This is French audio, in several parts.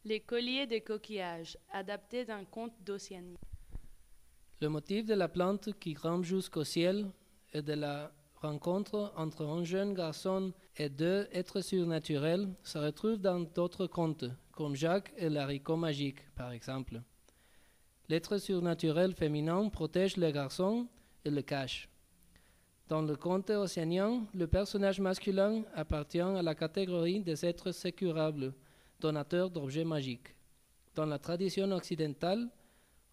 Les colliers de coquillages, adapté d'un conte d'Ossianie. Le motif de la plante qui grimpe jusqu'au ciel et de la rencontre entre un jeune garçon et deux êtres surnaturels se retrouve dans d'autres contes, comme Jacques et l'haricot magique, par exemple. L'être surnaturel féminin protège le garçon et le cache. Dans le conte océanien, le personnage masculin appartient à la catégorie des êtres sécurables, donateurs d'objets magiques. Dans la tradition occidentale,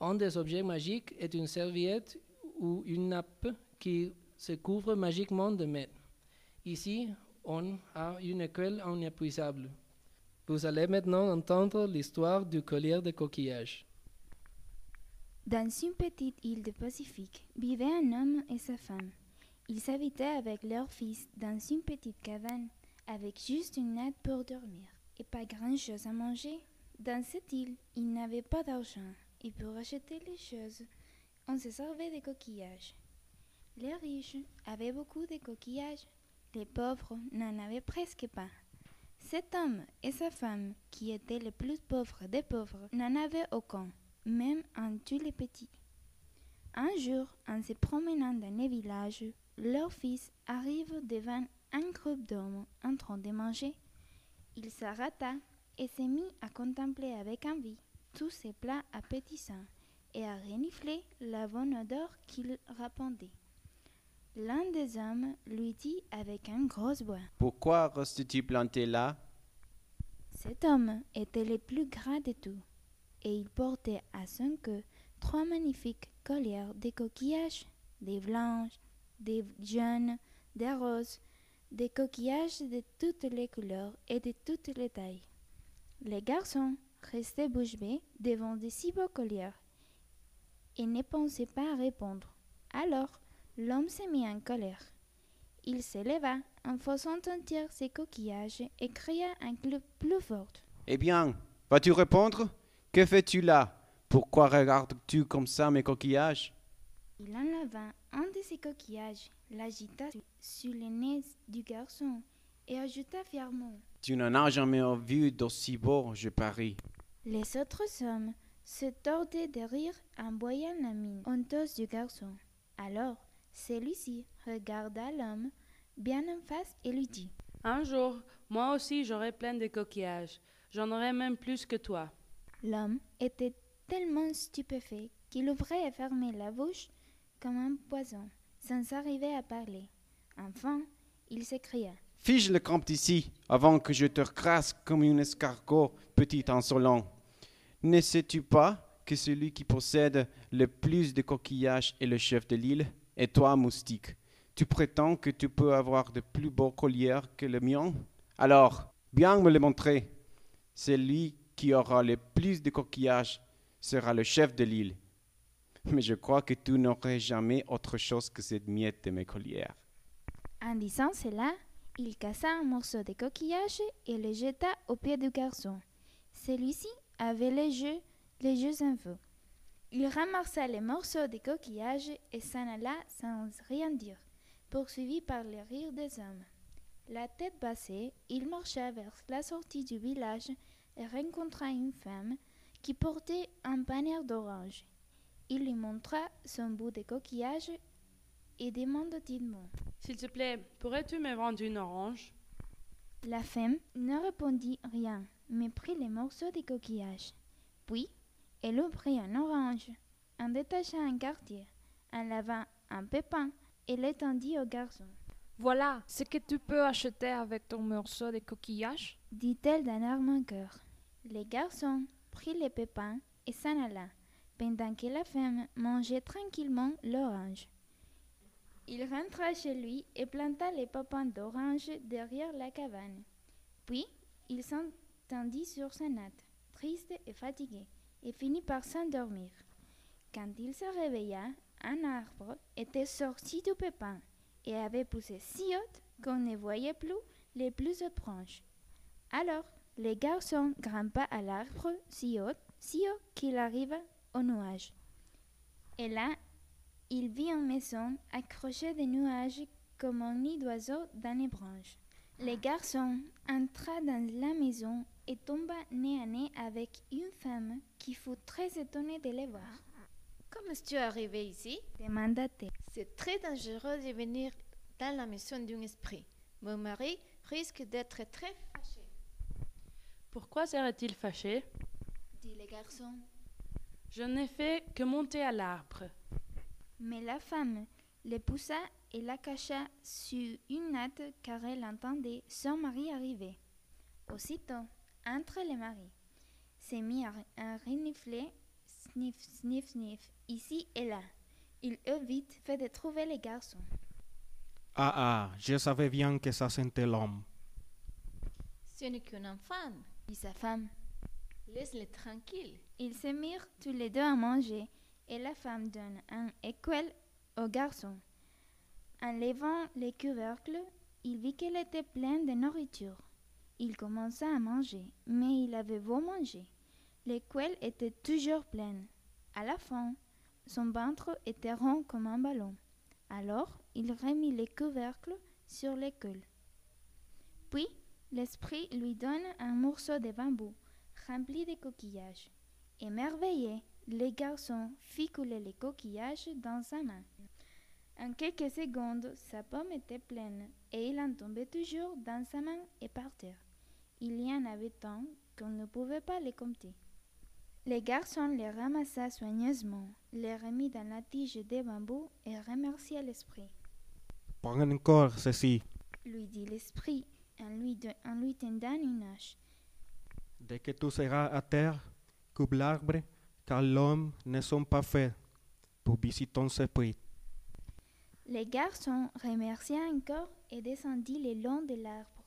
un des objets magiques est une serviette ou une nappe qui se couvre magiquement de mets. Ici, on a une école inépuisable. Vous allez maintenant entendre l'histoire du collier de coquillages. Dans une petite île du Pacifique, vivaient un homme et sa femme. Ils habitaient avec leur fils dans une petite cabane, avec juste une natte pour dormir et pas grand-chose à manger. Dans cette île, ils n'avaient pas d'argent, et pour acheter les choses, on se servait des coquillages. Les riches avaient beaucoup de coquillages, les pauvres n'en avaient presque pas. Cet homme et sa femme, qui étaient les plus pauvres des pauvres, n'en avaient aucun, même un tous les petits. Un jour, en se promenant dans les villages, leur fils arrive devant un groupe d'hommes en train de manger. Il s'arrêta et se mit à contempler avec envie tous ces plats appétissants et à renifler la bonne odeur qu'ils répandaient. L'un des hommes lui dit avec un gros voix: Pourquoi restes-tu planté là? Cet homme était le plus gras de tous, et il portait à son queue 3 magnifiques colliers de coquillages, des blanches, des jaunes, des roses, des coquillages de toutes les couleurs et de toutes les tailles. Les garçons restaient bouche bée devant de si beaux colliers et ne pensaient pas à répondre. Alors, l'homme se mit en colère. Il se leva en faisant sentir ses coquillages et cria un cri plus fort. Eh bien, vas-tu répondre? Que fais-tu là? Pourquoi regardes-tu comme ça mes coquillages? Il enleva un de ses coquillages, l'agita sur le nez du garçon et ajouta fièrement: Tu n'en as jamais vu d'aussi beau, je parie. Les autres hommes se tordaient de rire en voyant la mine honteuse du garçon. Alors, celui-ci regarda l'homme bien en face et lui dit: Un jour, moi aussi j'aurai plein de coquillages. J'en aurai même plus que toi. L'homme était tellement stupéfait qu'il ouvrait et fermait la bouche comme un poison, sans arriver à parler. Enfin, il s'écria: Fige le camp d'ici, avant que je te crasse comme un escargot, petit insolent. Ne sais-tu pas que celui qui possède le plus de coquillages est le chef de l'île? Et toi, moustique, tu prétends que tu peux avoir de plus beaux colliers que le mien? Alors, viens me le montrer. Celui qui aura le plus de coquillages sera le chef de l'île. Mais je crois que tu n'aurais jamais autre chose que cette miette de mes colliers. En disant cela, il cassa un morceau de coquillage et le jeta aux pieds du garçon. Celui-ci avait les yeux en feu. Il ramassa les morceaux de coquillage et s'en alla sans rien dire, poursuivi par les rires des hommes. La tête baissée, il marcha vers la sortie du village et rencontra une femme qui portait un panier d'oranges. Il lui montra son bout de coquillage et demanda timidement: S'il te plaît, pourrais-tu me vendre une orange? La femme ne répondit rien, mais prit les morceaux de coquillage. Puis, elle ouvrit un orange, en détacha un quartier, en lava un pépin et l'étendit au garçon. Voilà ce que tu peux acheter avec ton morceau de coquillage, dit-elle d'un air moqueur. Le garçon prit les pépins et s'en alla, pendant que la femme mangeait tranquillement l'orange. Il rentra chez lui et planta les pépins d'orange derrière la cabane. Puis, il s'entendit sur sa natte, triste et fatigué, et finit par s'endormir. Quand il se réveilla, un arbre était sorti du pépin et avait poussé si haute qu'on ne voyait plus les plus hautes branches. Alors, le garçon grimpa à l'arbre si haut qu'il arriva au nuage. Et là, il vit une maison accrochée des nuages comme un nid d'oiseaux dans les branches. Le garçon entra dans la maison et tomba nez à nez avec une femme qui fut très étonnée de les voir. Comment es-tu arrivé ici? Demanda-t-elle. C'est très dangereux de venir dans la maison d'un esprit. Mon mari risque d'être très fâché. Pourquoi serait-il fâché? Dit le garçon. Je n'ai fait que monter à l'arbre. Mais la femme le poussa et la cacha sur une natte car elle entendait son mari arriver. Aussitôt, entre les maris, s'est mis à renifler, sniff, sniff, sniff, ici et là. Il eut vite fait de trouver les garçons. Je savais bien que ça sentait l'homme. Ce n'est qu'un enfant. Dit sa femme. Laisse-le tranquille. Ils se mirent tous les deux à manger et la femme donne un écuelle au garçon. En levant les couvercles, il vit qu'elle était pleine de nourriture. Il commença à manger, mais il avait beau manger. L'écuelle était toujours pleine. À la fin, son ventre était rond comme un ballon. Alors, il remit les couvercles sur l'écuelle. Puis, l'esprit lui donne un morceau de bambou rempli de coquillages. Émerveillé, le garçon fit couler les coquillages dans sa main. En quelques secondes, sa pomme était pleine et il en tombait toujours dans sa main et par terre. Il y en avait tant qu'on ne pouvait pas les compter. Le garçon les ramassa soigneusement, les remit dans la tige de bambou et remercia l'esprit. Prends encore ceci. Lui dit l'esprit en lui tendant une hache. Dès que tu seras à terre, coupe l'arbre, car l'homme ne sont pas faits pour visiter ton esprit. Le garçon remercia encore et descendit le long de l'arbre,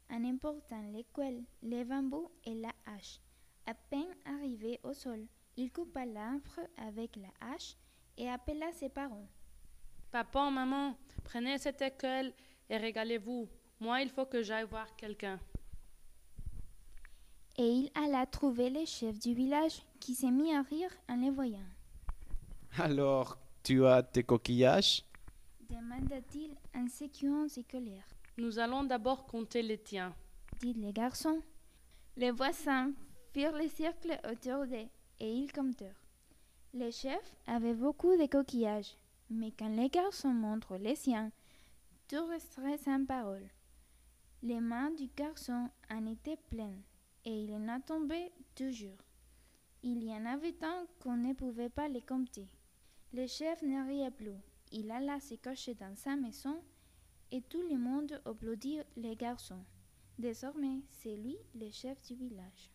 en emportant l'écuelle, le bambou et la hache. À peine arrivé au sol, il coupa l'arbre avec la hache et appela ses parents. Papa, maman, prenez cette écuelle et régalez-vous. Moi, il faut que j'aille voir quelqu'un. Et il alla trouver le chef du village qui s'est mis à rire en les voyant. Alors, tu as tes coquillages? Demanda-t-il en secouant ses colères. Nous allons d'abord compter les tiens. Dit le garçon. Les voisins firent le cercle autour d'eux et ils comptèrent. Le chef avait beaucoup de coquillages, mais quand les garçons montrent les siens, tout resterait sans parole. Les mains du garçon en étaient pleines et il en tombait toujours. Il y en avait tant qu'on ne pouvait pas les compter. Le chef ne riait plus. Il alla se cacher dans sa maison et tout le monde applaudit les garçons. Désormais, c'est lui le chef du village.